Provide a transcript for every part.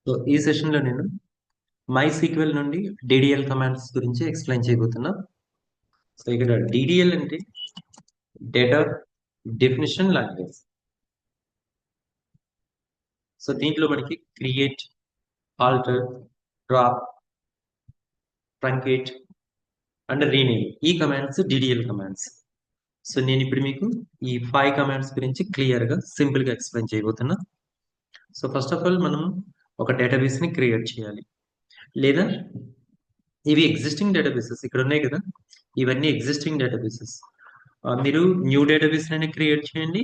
So ఈ సెషన్లో నేను MySQL నుండి DDL కమాండ్స్ గురించి ఎక్స్ప్లెయిన్ చేయబోతున్నా. సో ఇక్కడ DDL అంటే డేటా డెఫినిషన్ లాంగ్వేజ్. సో దీంట్లో మనకి create, alter, drop, truncate and rename ఈ కమాండ్స్ DDL కమాండ్స్. సో నేను ఇప్పుడు మీకు ఈ 5 కమాండ్స్ గురించి క్లియర్గా సింపుల్గా ఎక్స్ప్లెయిన్ చేయబోతున్నా. సో ఫస్ట్ ఆఫ్ ఆల్ మనం ఒక డేటాబేస్ని క్రియేట్ చేయాలి, లేదా ఇవి ఎగ్జిస్టింగ్ డేటాబేసెస్ ఇక్కడ ఉన్నాయి కదా, ఇవన్నీ ఎగ్జిస్టింగ్ డేటాబేసెస్. మీరు న్యూ డేటాబేస్ అయినా క్రియేట్ చేయండి,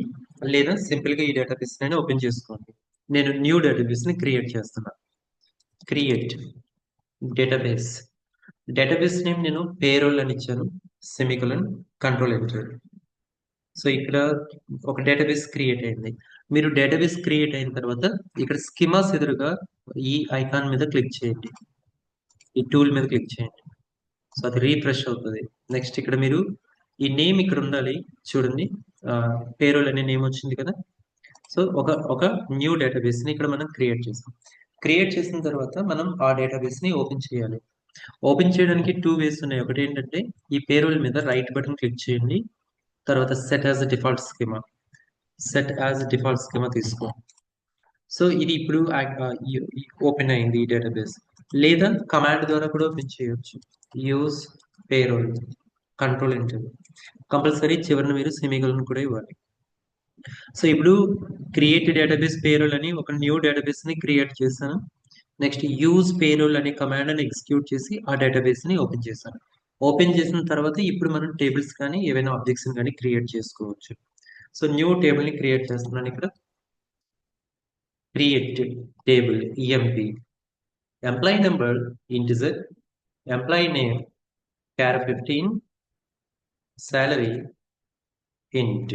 లేదా సింపుల్గా ఈ డేటాబేస్ అయినా ఓపెన్ చేసుకోండి. నేను న్యూ డేటాబేస్ని క్రియేట్ చేస్తున్నా. Create database. డేటాబేస్ నేమ్ నేను పేరోల్ అని ఇచ్చాను, సెమికోలన్, కంట్రోల్ ఎంటర్. సో ఇక్కడ ఒక డేటాబేస్ క్రియేట్ అయింది. మీరు డేటాబేస్ క్రియేట్ అయిన తర్వాత ఇక్కడ స్కీమాస్ ఎదురుగా ఈ ఐకాన్ మీద క్లిక్ చేయండి, ఈ టూల్ మీద క్లిక్ చేయండి. సో అది రీఫ్రెష్ అవుతుంది. నెక్స్ట్ ఇక్కడ మీరు ఈ నేమ్ ఇక్కడ ఉండాలి, చూడండి పేరోల్ అనే నేమ్ వచ్చింది కదా. సో ఒక న్యూ డేటాబేస్ని ఇక్కడ మనం క్రియేట్ చేసాం. క్రియేట్ చేసిన తర్వాత మనం ఆ డేటాబేస్ని ఓపెన్ చేయాలి. ఓపెన్ చేయడానికి 2 వేస్ ఉన్నాయి. ఒకటి ఏంటంటే ఈ పేరోల్ మీద రైట్ బటన్ క్లిక్ చేయండి, తర్వాత set as default schema, set as default schema తీసుకో. సో ఇది ఇప్పుడు ఓపెన్ అయింది ఈ డేటాబేస్. లేదా కమాండ్ ద్వారా కూడా ఓపెన్ చేయొచ్చు, use payroll, control enter. Compulsory చివరిన మీరు సెమికోలన్ కూడా ఇవ్వాలి. సో ఇప్పుడు క్రియేట్ డేటాబేస్ పేరోల్ అని ఒక న్యూ డేటాబేస్ ని క్రియేట్ చేశాను. నెక్స్ట్ యూజ్ పేరోల్ అనే కమాండ్ అని ఎగ్జిక్యూట్ చేసి ఆ డేటాబేస్ ని ఓపెన్ చేశాను. ఓపెన్ చేసిన తర్వాత ఇప్పుడు మనం టేబుల్స్ కానీ ఏవైనా ఆబ్జెక్ట్స్ కానీ క్రియేట్ చేసుకోవచ్చు. సో న్యూ టేబుల్ ని క్రియేట్ చేస్తున్నాను. ఇక్కడ create table EMP, employee number integer, employee name char 15, salary int.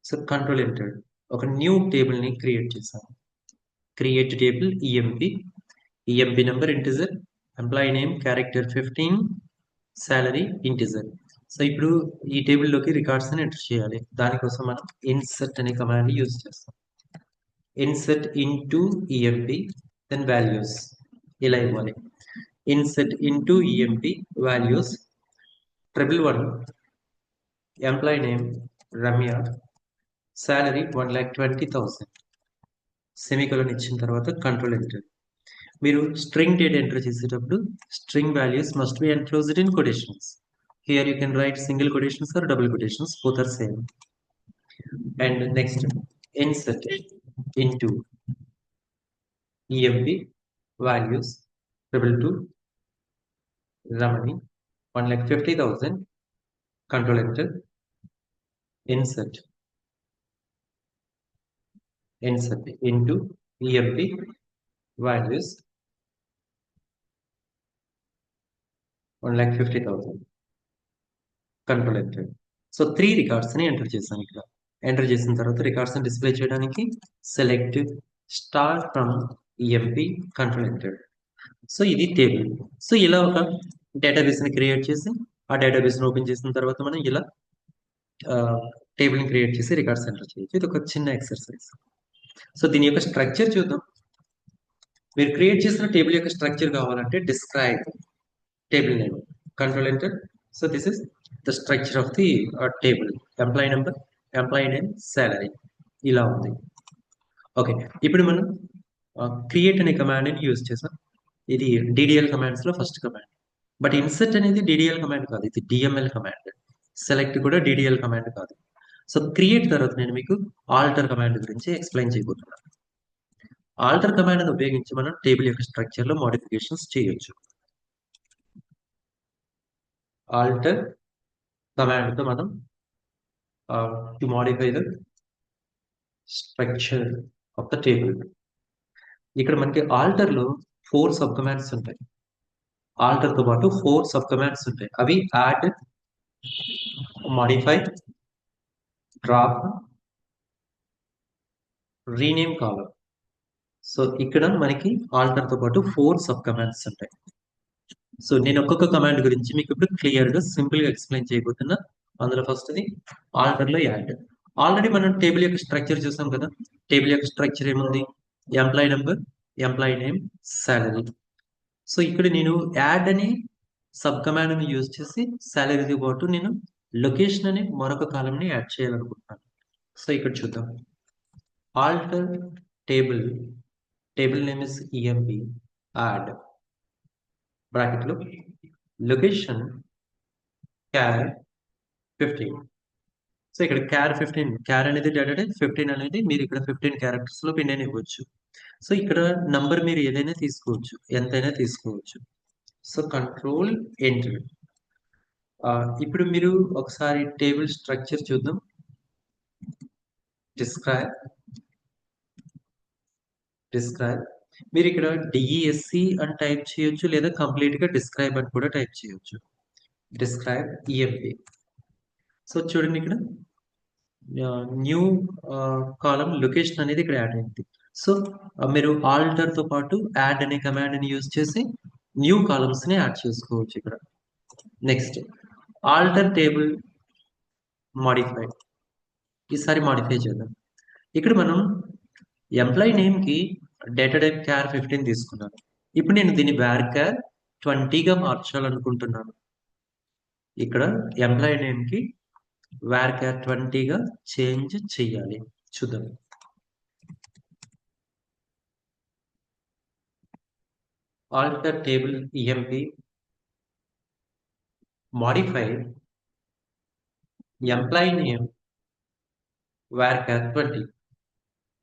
So control enter. ఒక న్యూ టేబుల్ ని క్రియేట్ చేశాను. Create table EMP number integer, employee name character 15, salary integer. So ఇప్పుడు ఈ టేబుల్లోకి records అని enter చేయాలి. దానికోసం మనం ఇన్సర్ట్ అనే కమాండ్ యూజ్ చేస్తాం. Insert into EMP then values ఇలా ఇవ్వాలి. Insert into EMP values 111, employee name Ramya, salary 1,20,000. Semicolon ఇచ్చిన తర్వాత కంట్రోల్ ఎంటర్. మీరు స్ట్రింగ్ డేటా ఎంటర్ చేసేటప్పుడు string values must be enclosed in quotations. Here you can write single quotations or double quotations, both are same. And next, insert into EMP values 222, Ramani 1,50,000, control enter. Insert into EMP values 1,50,000, control enter. So 3 records ని enter చేశాను. ఇక్కడ enter చేసిన తర్వాత records ని display చేయడానికి select star from EMP, control enter. So ఇది table. So ఇలా ఒక డేటాబేస్ ని క్రియేట్ చేసి ఆ డేటాబేస్ ని ఓపెన్ చేసిన తర్వాత మనం ఇలా టేబుల్ ని క్రియేట్ చేసి రికార్డ్స్ ఎంటర్ చేయొచ్చు. ఇది ఒక చిన్న ఎక్సర్సైజ్. సో దీని యొక్క స్ట్రక్చర్ చూద్దాం. మీరు క్రియేట్ చేసిన టేబుల్ యొక్క స్ట్రక్చర్ కావాలంటే describe table name, control enter. So this is the structure of the table. Employee number, employee name, salary ఇలా ఉంది. ఓకే, ఇప్పుడు మనం క్రియేట్ అనే కమాండ్ ని యూజ్ చేసాం. ఇది DDL కమాండ్స్ లో ఫస్ట్ కమాండ్. బట్ ఇన్సర్ట్ అనేది DDL కమాండ్ కాదు, ఇది DML కమాండ్. సెలెక్ట్ కూడా DDL కమాండ్ కాదు. సో క్రియేట్ తర్వాత నేను మీకు ఆల్టర్ కమాండ్ గురించి ఎక్స్ప్లెయిన్ చేయబోతున్నాను. ఆల్టర్ కమాండ్ ఉపయోగించి మనం టేబుల్ యొక్క స్ట్రక్చర్ లో మోడిఫికేషన్స్ చేయొచ్చు. ఆల్టర్ కమాండ్ తో మనం to modify the structure of the table. ఇక్కడ మనకి ఆల్టర్ లో 4 సబ్ కమాండ్స్ ఉంటాయి. ఆల్టర్ తో పాటు 4 సబ్ కమాండ్స్ ఉంటాయి. అవి add, modify, drop, rename column. So ఇక్కడ మనకి ఆల్టర్ తో పాటు 4 సబ్ కమాండ్స్ ఉంటాయి. సో నేను ఒక్కొక్క కమాండ్ గురించి మీకు ఇప్పుడు క్లియర్ గా సింపుల్ గా ఎక్స్ప్లెయిన్ చేయబోతున్నా. అందులో ఫస్ట్ ది ఆల్టర్ లో యాడ్. ఆల్రెడీ మనం టేబుల్ యొక్క స్ట్రక్చర్ చూసాం కదా. టేబుల్ యొక్క స్ట్రక్చర్ ఏముంది? Employee number, employee name salary. So ఇక్కడ నేను యాడ్ అని సబ్ కమాండ్ని యూజ్ చేసి సాలరీతో పాటు నేను లొకేషన్ అనే మరొక కాలంని యాడ్ చేయాలనుకుంటున్నాను. సో ఇక్కడ చూద్దాం. Alter table name is EMP add బ్రాకెట్లో లొకేషన్ క్యార్ 15. సో ఇక్కడ క్యార్ అనేది డేటా టైప్, 15 అనేది మీరు ఇక్కడ 15 క్యారెక్టర్స్ లో పిన్ అని ఇవ్వచ్చు. సో ఇక్కడ నంబర్ మీరు ఏదైనా తీసుకోవచ్చు, ఎంతైనా తీసుకోవచ్చు. So control enter. ఇప్పుడు మీరు ఒకసారి టేబుల్ స్ట్రక్చర్ చూద్దాం. డిస్క్రైబ్ మీరు ఇక్కడ డిఈఎస్సి అని టైప్ చేయొచ్చు, లేదా కంప్లీట్ గా డిస్క్రైబ్ అని కూడా టైప్ చేయొచ్చు. Describe EMP. సో చూడండి ఇక్కడ న్యూ కాలం లొకేషన్ అనేది ఇక్కడ యాడ్ అయింది. సో మీరు ఆల్టర్ తో పాటు యాడ్ అనే కమాండ్ ని యూజ్ చేసి న్యూ కాలమ్స్ ని యాడ్ చేసుకోవచ్చు ఇక్కడ. Next alter table modify. ఈసారి మాడిఫై చేద్దాం. ఇక్కడ మనం ఎంప్లాయీ నేమ్ కి డేటా టైప్ క్యార్ 15 తీసుకున్నాను. ఇప్పుడు నేను దీన్ని వేర్ క్యార్ 20గా మార్చాలనుకుంటున్నాను. ఇక్కడ ఎంప్లాయీ నేమ్ కి వేర్ క్యార్ 20గా చేంజ్ చేయాలి. చూద్దాం. Alter table EMP modify employee name varchar 20.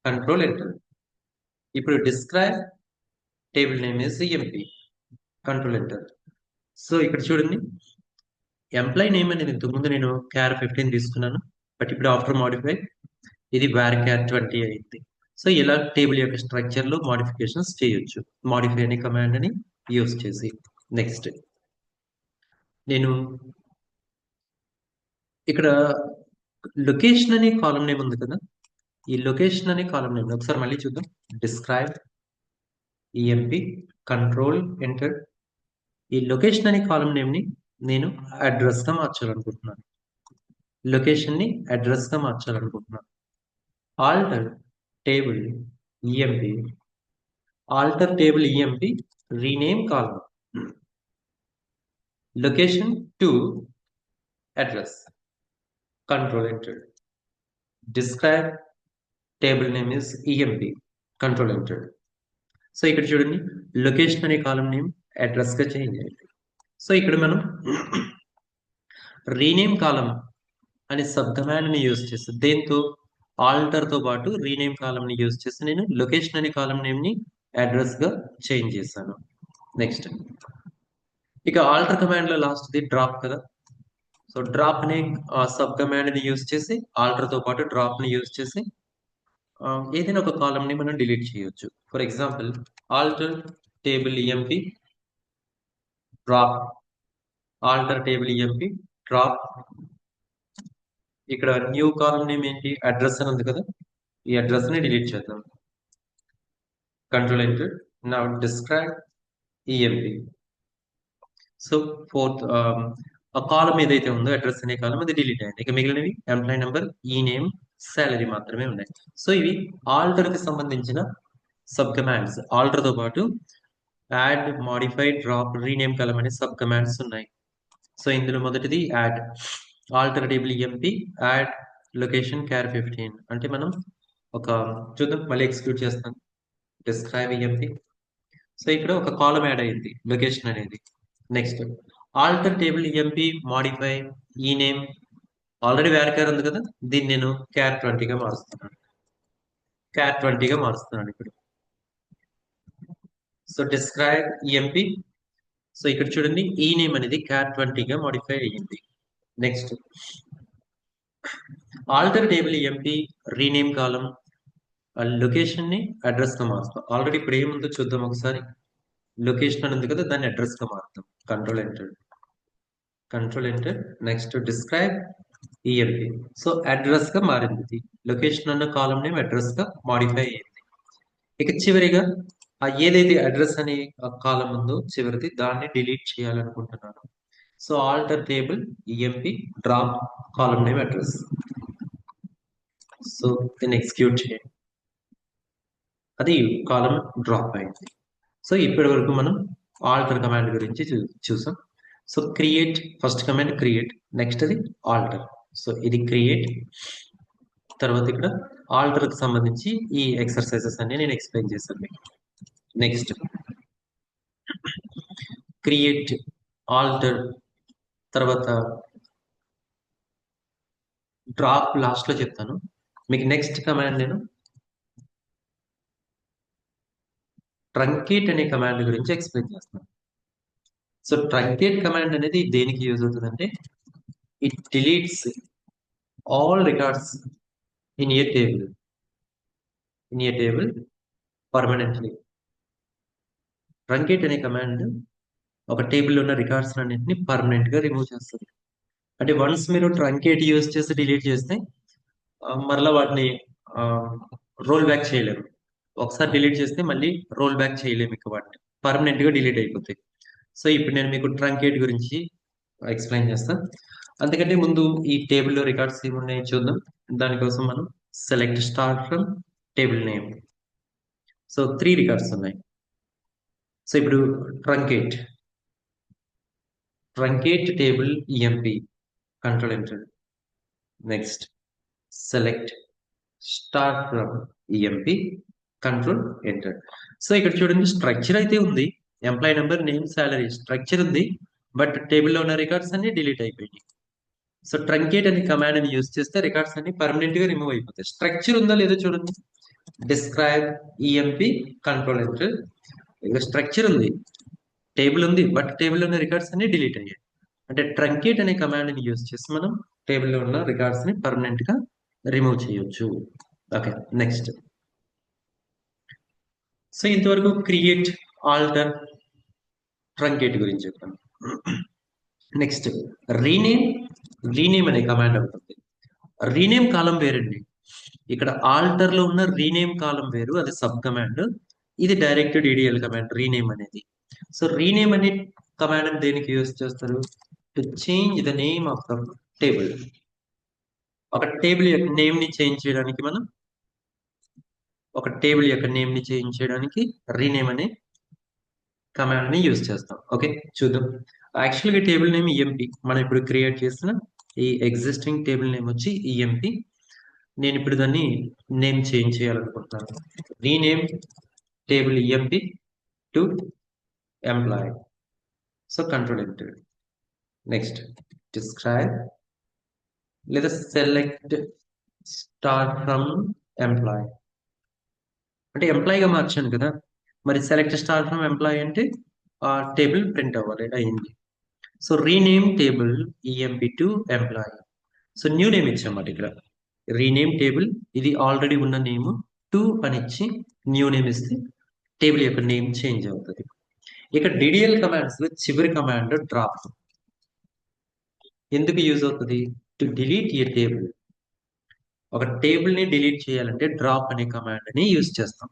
Control enter. ఇప్పుడు describe table name is emp. Control enter. So ఇక్కడ చూడండి, ఎంప్లాయీ నేమ్ అనేది ఇంతకుముందు నేను క్యార్ 15 తీసుకున్నాను, బట్ ఇప్పుడు ఆఫ్టర్ మాడిఫై ఇది varchar 20 అయింది. సో ఇలా టేబుల్ యొక్క స్ట్రక్చర్ లో మోడిఫికేషన్స్ చేయొచ్చు మాడిఫై అనే కమాండ్ ని యూస్ చేసి. నెక్స్ట్ నేను ఇక్కడ లొకేషన్ అనే కాలం నేమ్ ఉంది కదా, ఈ లొకేషన్ అనే కాలం నేమ్ ఒకసారి మళ్ళీ చూద్దాం. Describe EMP control enter. ఈ లొకేషన్ అనే కాలం నేమ్ ని నేను అడ్రస్ గా మార్చాలనుకుంటున్నాను. లొకేషన్ ని అడ్రస్ గా మార్చాలనుకుంటున్నాను. Alter table EMP rename column location to address. Control enter. Describe table name is EMP. Control enter. So ఇక్కడ చూడండి, లొకేషన్ అనే కాలం నేమ్ అడ్రస్ గా చేంజ్ అయింది. సో ఇక్కడ మనం రీనేమ్ కాలం అనే సబ్ కమాండ్ ని యూజ్ చేసి, దేంతో ఆల్టర్ తో పాటు రీనేమ్ కాలం ని యూజ్ చేసి నేను లొకేషన్ అనే కాలం నేమ్ ని అడ్రస్ గా చేంజ్ చేశాను. నెక్స్ట్ ఇక ఆల్టర్ కమాండ్ లో లాస్ట్ ది డ్రాప్ కదా. సో డ్రాప్ అనే సబ్ కమాండ్ ని యూజ్ చేసి ఆల్టర్ తో పాటు డ్రాప్ ని యూజ్ చేసి ఏదైనా ఒక కాలం ని మనం డిలీట్ చేయొచ్చు. For example alter table EMP drop. Alter table EMP drop. ఇక్కడ న్యూ కాలం నేమ్ ఏంటి, అడ్రస్ అని ఉంది కదా, ఈ అడ్రస్ ని డిలీట్ చేద్దాం. Control enter. Now describe EMP. So fourth ఆ కాలం ఏదైతే ఉందో అడ్రస్ అనే కాలం అది డిలీట్ అయింది. ఇక మిగిలినవి ఎంప్లాయీ నెంబర్, ఈ నేమ్, సాలరీ మాత్రమే ఉన్నాయి. సో ఇవి ఆల్టర్ కి సంబంధించిన సబ్ కమాండ్స్. ఆల్టర్ తో పాటు add, modify, drop, rename column అనే సబ్ కమాండ్స్ ఉన్నాయి. సో ఇందులో మొదటిది add. Alter table EMP add location char 15 అంటే మనం ఒక చూద్దాం, మళ్ళీ ఎగ్జిక్యూట్ చేస్తాను. Describe EMP. సో ఇక్కడ ఒక కాలం యాడ్ అయింది లొకేషన్ అనేది. Next alter table EMP modify ఈ నేమ్. ఆల్రెడీ వేర్ ఉంది కదా, దీన్ని నేను క్యార్ 20గా మారుస్తున్నాను ఇప్పుడు. So describe EMP. సో ఇక్కడ చూడండి, ఈ నేమ్ అనేది క్యార్ 20గా మాడిఫై అయ్యింది. Next alter table EMP rename column location ని అడ్రస్ గా మారుస్తాం. ఆల్రెడీ ఇప్పుడు ఏముందో చూద్దాం ఒకసారి. లొకేషన్ అని ఉంది కదా, దాన్ని అడ్రస్ గా మారుతాం. Control enter. Next describe EMP. So address గా మారింది. లొకేషన్ అన్న కాలం నేమ్ అడ్రస్ గా మాడిఫై అయ్యింది. ఇక చివరిగా ఏదైతే అడ్రస్ అనే కాలం ఉందో చివరిది, దాన్ని డిలీట్ చేయాలనుకుంటున్నాను. So alter table EMP drop column name address. So దీన్ని ఎగ్జిక్యూట్ చేయండి. అది కాలం డ్రాప్ అయింది. సో ఇప్పటి వరకు మనం ఆల్టర్ కమాండ్ గురించి చూసాం. So create first command create, next అది ఆల్టర్. సో ఇది క్రియేట్, తర్వాత ఇక్కడ ఆల్టర్కి సంబంధించి ఈ ఎక్సర్సైజెస్ అన్ని నేను ఎక్స్ప్లెయిన్ చేశాను మీకు. నెక్స్ట్ క్రియేట్, ఆల్టర్, తర్వాత డ్రాప్ లాస్ట్లో చెప్తాను మీకు. నెక్స్ట్ కమాండ్ నేను ట్రంకేట్ అనే కమాండ్ గురించి ఎక్స్ప్లెయిన్ చేస్తాను. సో ట్రంకేట్ కమాండ్ అనేది దేనికి యూజ్ అవుతుందంటే, it deletes all records in a table permanently. Truncate అనే కమాండ్ ఒక టేబుల్లో ఉన్న రికార్డ్స్ అన్నింటినీ పర్మనెంట్ గా రిమూవ్ చేస్తుంది. అంటే వన్స్ మీరు ట్రంకేట్ యూజ్ చేసి డిలీట్ చేస్తే మరలా వాటిని రోల్ బ్యాక్ చేయలేరు. ఒకసారి డిలీట్ చేస్తే మళ్ళీ రోల్ బ్యాక్ చేయలేము, ఇక వాటిని పర్మనెంట్ గా డిలీట్ అయిపోతాయి. సో ఇప్పుడు నేను మీకు ట్రంకేట్ గురించి ఎక్స్ప్లెయిన్ చేస్తాను. అందుకంటే ముందు ఈ టేబుల్లో రికార్డ్స్ ఏమున్నాయో చూద్దాం. దానికోసం మనం select star from table name. So 3 records ఉన్నాయి. సో ఇప్పుడు truncate table MP, control enter. Next select star from MP, control enter. So ఇక్కడ చూడండి, స్ట్రక్చర్ అయితే ఉంది, employee number, name, salary structure ఉంది, బట్ టేబుల్లో ఉన్న రికార్డ్స్ అన్ని డిలీట్ అయిపోయాయి. సో ట్రంకేట్ అనే కమాండ్ ని యూజ్ చేస్తే రికార్డ్స్ అన్ని పర్మనెంట్ గా రిమూవ్ అయిపోతాయి. స్ట్రక్చర్ ఉందా లేదో చూడండి, డిస్క్రైబ్ ఈఎంపీ, కంట్రోల్ ఎంటర్. ఇక్కడ స్ట్రక్చర్ ఉంది, టేబుల్ ఉంది, బట్ టేబుల్లో ఉన్న రికార్డ్స్ అన్ని డిలీట్ అయ్యాయి. అంటే ట్రంకేట్ అనే కమాండ్ ని యూజ్ చేసి మనం టేబుల్లో ఉన్న రికార్డ్స్ ని పర్మనెంట్ గా రిమూవ్ చేయొచ్చు. Okay, next. సో ఇంతవరకు క్రియేట్, ఆల్టర్, ట్రంకేట్ గురించి చెప్పాను. నెక్స్ట్ రీనేమ్ అనే కమాండ్ ఉంటుంది. రీనేమ్ కాలం వేరండి. ఇక్కడ ఆల్టర్ లో ఉన్న రీనేమ్ కాలం వేరు, అది సబ్ కమాండ్. ఇది డైరెక్ట్ డిడిఎల్ కమాండ్ రీనేమ్ అనేది. సో రీనేమ్ అనే కమాండ్ దేనికి యూజ్ చేస్తారు? To change the name of the table. ఒక టేబుల్ యొక్క నేమ్ ని చేంజ్ చేయడానికి రీనేమ్ అనే కమాండ్ ని యూజ్ చేస్తాం. ఓకే, చూద్దాం. యాక్చువల్గా టేబుల్ నేమ్ ఈఎంపీ, మనం ఇప్పుడు క్రియేట్ చేసిన ఈ ఎగ్జిస్టింగ్ టేబుల్ నేమ్ వచ్చి ఈఎంపీ. నేను ఇప్పుడు దాన్ని నేమ్ చేంజ్ చేయాలనుకుంటున్నాను. Rename table EMP to employ. So control enter. Next describe లేదా సెలెక్ట్ స్టార్ ఫ్రమ్ ఎంప్లాయ్. అంటే ఎంప్లాయీగా మార్చాను కదా, మరి సెలెక్ట్ స్టార్ ఫ్రమ్ ఎంప్లాయ్ అంటే ఆ టేబుల్ ప్రింట్ అవ్వాలి, అయింది. So rename table EMP to employ. So new name ఇచ్చామాట ఇక్కడ. రీనేమ్ టేబుల్, ఇది ఆల్రెడీ ఉన్న నేమ్, టు అని ఇచ్చి న్యూ నేమ్ ఇస్తే టేబుల్ యొక్క నేమ్ చేంజ్ అవుతుంది. ఇక డిడిఎల్ కమాండ్స్ లో చివరి కమాండ్ డ్రాప్. ఎందుకు యూజ్ అవుతుంది? To delete a table. ఒక టేబుల్ ని డిలీట్ చేయాలంటే డ్రాప్ అనే కమాండ్ ని యూజ్ చేస్తాం.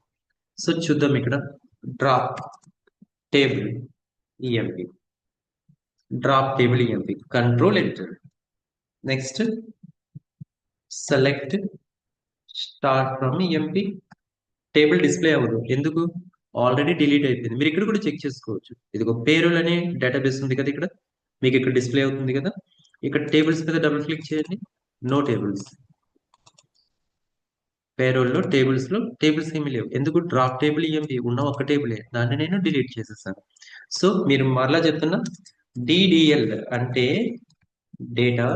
సో చూద్దాం, ఇక్కడ drop table EMP, control enter. Next select star from EMP. Table display అవ్వదు, ఎందుకు? ఆల్రెడీ డిలీట్ అయిపోయింది. మీరు ఇక్కడ కూడా చెక్ చేసుకోవచ్చు. ఇది ఒక పేరోల్ అనే డేటాబేస్ ఉంది కదా, ఇక్కడ మీకు ఇక్కడ డిస్ప్లే అవుతుంది కదా. ఇక్కడ టేబుల్స్ మీద డబుల్ క్లిక్ చేయండి, నో టేబుల్స్. పేరోల్లో టేబుల్స్ ఏమీ లేవు. ఎందుకు? డ్రాప్ టేబుల్ ఈఎంపీ ఉన్న ఒక టేబులే, దాన్ని నేను డిలీట్ చేసేసాను. సో మీరు మరలా చెప్తున్నా, డిడిఎల్ అంటే డేటా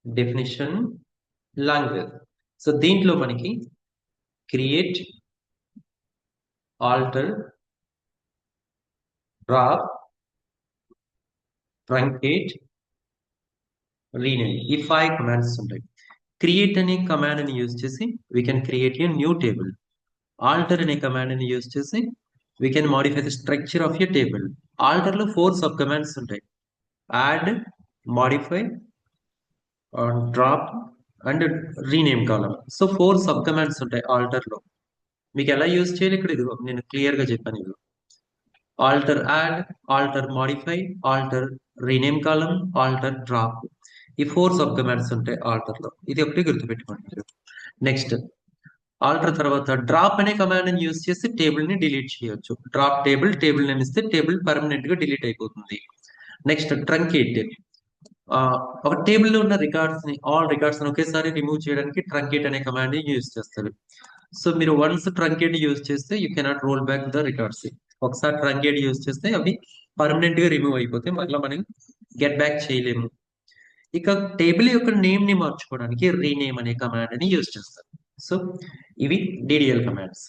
డెఫినిషన్ లాంగ్వేజ్. సో దీంట్లో మనకి create, alter, drop, truncate, rename, ఈ 5 కమాండ్స్ ఉంటాయి. క్రియేట్ అనే కమాండ్ ని యూజ్ చేసి we can create a new table. Alter అనే కమాండ్ ని యూజ్ చేసి we can modify the structure of a table. Alter లో 4 సబ్ కమాండ్స్ ఉంటాయి: add, modify, drop and rename column. So 4 sub commands ఉంటాయి alter లో. మీకు ఎలా యూజ్ చేయాలి ఇక్కడ ఇదిగో నేను క్లియర్ గా చెప్పాను. ఇది alter add, alter modify, alter rename column, alter drop. ఈ 4 సబ్ కమాండ్స్ ఉంటాయి ఆల్టర్ లో. ఇది ఒకటి గుర్తుపెట్టుకోండి. నెక్స్ట్ ఆల్టర్ తర్వాత డ్రాప్ అనే కమాండ్ ని యూజ్ చేసి టేబుల్ ని డిలీట్ చేయొచ్చు. డ్రాప్ టేబుల్ నేమ్ ఇస్తే టేబుల్ పర్మనెంట్ గా డిలీట్ అయిపోతుంది. Next truncate. ఒక టేబుల్ లో ఉన్న రికార్డ్స్ ని ఆల్ రికార్డ్స్ ని ఒకేసారి రిమూవ్ చేయడానికి ట్రంకేట్ అనే కమాండ్ ని యూజ్ చేస్తారు. సో మీరు వన్స్ ట్రంకేట్ యూజ్ చేస్తే you cannot roll back the records. ఒకసారి ట్రంకేట్ యూజ్ చేస్తే అవి పర్మనెంట్ గా రిమూవ్ అయిపోతే మళ్ళీ మనం గెట్ బ్యాక్ చేయలేము. ఇక టేబుల్ యొక్క నేమ్ ని మార్చుకోవడానికి రీనేమ్ అనే కమాండ్ ని యూజ్ చేస్తారు. సో ఇవి డిడిఎల్ కమాండ్స్.